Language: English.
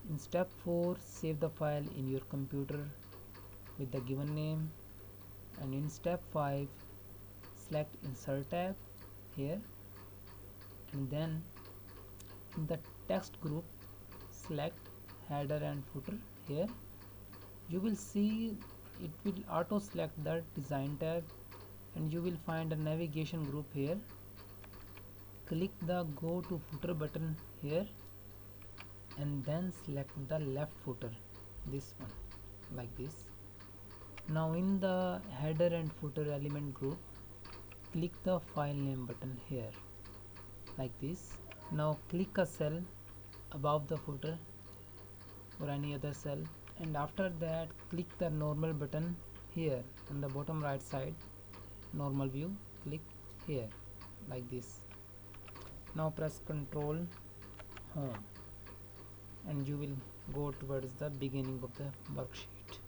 In step 4, save the file in your computer with the given name, and in step 5, select insert tab here, and then in the text group select header and footer here. You will see it will auto select the design tab, and you will find a navigation group here. Click the go to footer button here, and then select the left footer, this one, like this. Now in the header and footer element group, click the file name button here, like this. Now click a cell above the footer or any other cell, and after that click the normal button here on the bottom right side, normal view, click here, like this. Now press Ctrl Home, and you will go towards the beginning of the worksheet.